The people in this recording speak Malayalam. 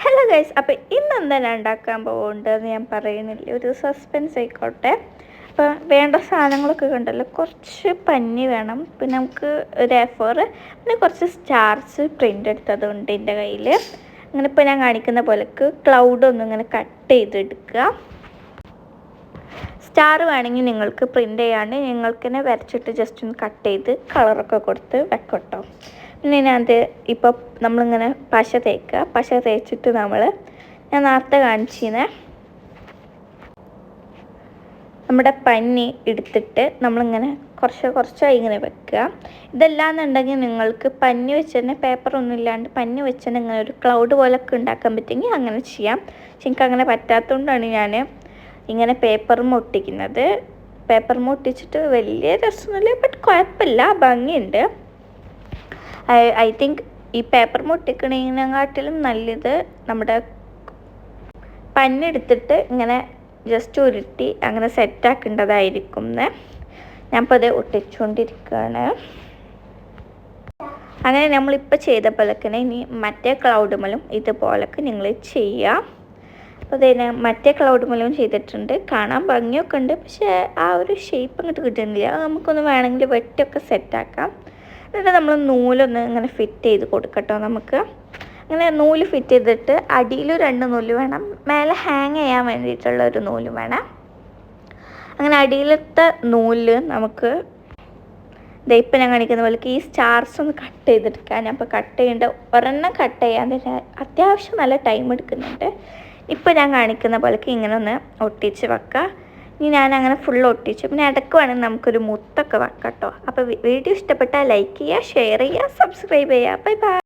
ഹലോ ഗൈസ്, അപ്പോൾ ഇന്ന് എന്താ ഞാൻ ഉണ്ടാക്കാൻ പോകുന്നുണ്ടെന്ന് ഞാൻ പറയുന്നില്ല, ഒരു സസ്പെൻസ് ആയിക്കോട്ടെ. അപ്പോൾ വേണ്ട സാധനങ്ങളൊക്കെ കണ്ടല്ലോ. കുറച്ച് പഞ്ഞി വേണം, പിന്നെ നമുക്ക് ഒരു A4, പിന്നെ കുറച്ച് സ്റ്റാർസ് പ്രിൻ്റ് എടുത്തതുണ്ട് എൻ്റെ കയ്യിൽ. അങ്ങനെ ഇപ്പോൾ ഞാൻ കാണിക്കുന്ന പോലെക്ക് ക്ലൗഡൊന്നും ഇങ്ങനെ കട്ട് ചെയ്തെടുക്കുക. സ്റ്റാർ വേണമെങ്കിൽ നിങ്ങൾക്ക് പ്രിൻ്റ് ചെയ്യാണ്ട് നിങ്ങൾക്ക് തന്നെ വരച്ചിട്ട് ജസ്റ്റ് ഒന്ന് കട്ട് ചെയ്ത് കളറൊക്കെ കൊടുത്ത് വെക്കട്ടോ. പിന്നെ ഞാനത് ഇപ്പോൾ നമ്മളിങ്ങനെ പശ തേക്കുക. പശ തേച്ചിട്ട് ഞാൻ നേരത്തെ കാണിച്ചിരുന്ന നമ്മുടെ പഞ്ഞി എടുത്തിട്ട് നമ്മളിങ്ങനെ കുറച്ചായി ഇങ്ങനെ വെക്കുക. ഇതല്ലാന്നുണ്ടെങ്കിൽ നിങ്ങൾക്ക് പഞ്ഞി വെച്ച് തന്നെ പേപ്പറൊന്നും ഇല്ലാണ്ട് പഞ്ഞി വെച്ച് തന്നെ ഇങ്ങനെ ഒരു ക്ലൗഡ് പോലൊക്കെ ഉണ്ടാക്കാൻ പറ്റുമെങ്കിൽ അങ്ങനെ ചെയ്യാം. പക്ഷെ എനിക്ക് അങ്ങനെ പറ്റാത്തതുകൊണ്ടാണ് ഞാൻ ഇങ്ങനെ പേപ്പറും ഒട്ടിക്കുന്നത്. പേപ്പറും ഒട്ടിച്ചിട്ട് വലിയ രസമൊന്നുമില്ല, ബട്ട് കുഴപ്പമില്ല, ഭംഗിയുണ്ട്. ഐ തിങ്ക് ഈ പേപ്പർ ഒട്ടിക്കണേനെക്കാട്ടിലും നല്ലത് നമ്മുടെ പഞ്ഞെടുത്തിട്ട് ഇങ്ങനെ ജസ്റ്റ് ഉരുട്ടി അങ്ങനെ സെറ്റാക്കേണ്ടതായിരിക്കും എന്ന് ഞാനിപ്പോൾ അത് ഒട്ടിച്ചുകൊണ്ടിരിക്കുകയാണ്. അങ്ങനെ നമ്മളിപ്പോൾ ചെയ്ത പോലൊക്കെ ഇനി മറ്റേ ക്ലൗഡുമലും ഇതുപോലൊക്കെ നിങ്ങൾ ചെയ്യാം. അപ്പോൾ അതിന് മറ്റേ ക്ലൗഡ് മൂലം ചെയ്തിട്ടുണ്ട്. കാണാൻ ഭംഗിയൊക്കെ ഉണ്ട്, പക്ഷേ ആ ഒരു ഷേപ്പ് അങ്ങോട്ട് കിട്ടുന്നില്ല. അത് നമുക്കൊന്ന് വേണമെങ്കിൽ വെട്ടിയൊക്കെ സെറ്റാക്കാം. എന്നിട്ട് നമ്മൾ നൂലൊന്ന് ഇങ്ങനെ ഫിറ്റ് ചെയ്ത് കൊടുക്കട്ടോ. നമുക്ക് അങ്ങനെ നൂല് ഫിറ്റ് ചെയ്തിട്ട് അടിയിൽ 2 നൂല് വേണം, മേലെ ഹാങ് ചെയ്യാൻ വേണ്ടിയിട്ടുള്ള ഒരു നൂല് വേണം. അങ്ങനെ അടിയിലത്തെ നൂല് നമുക്ക് ഇപ്പം ഞാൻ കാണിക്കുന്ന പോലെ ഈ സ്റ്റാർസ് ഒന്ന് കട്ട് ചെയ്തെടുക്കാൻ. ഞാൻ ഇപ്പോൾ കട്ട് ചെയ്യേണ്ട ഒരെണ്ണം കട്ട് ചെയ്യാൻ തന്നെ അത്യാവശ്യം നല്ല ടൈം എടുക്കുന്നുണ്ട്. ഇപ്പോൾ ഞാൻ കാണിക്കുന്ന പോലെക്ക് ഇങ്ങനെ ഒന്ന് ഒട്ടിച്ച് വെക്കുക. ഇനി ഞാൻ അങ്ങനെ ഫുൾ ഒട്ടിച്ചു. പിന്നെ ഇടയ്ക്ക് വേണമെങ്കിൽ നമുക്കൊരു മുത്തൊക്കെ വെക്കാം കേട്ടോ. അപ്പോൾ വീഡിയോ ഇഷ്ടപ്പെട്ടാൽ ലൈക്ക് ചെയ്യുക, ഷെയർ ചെയ്യുക, സബ്സ്ക്രൈബ് ചെയ്യുക. Bye bye.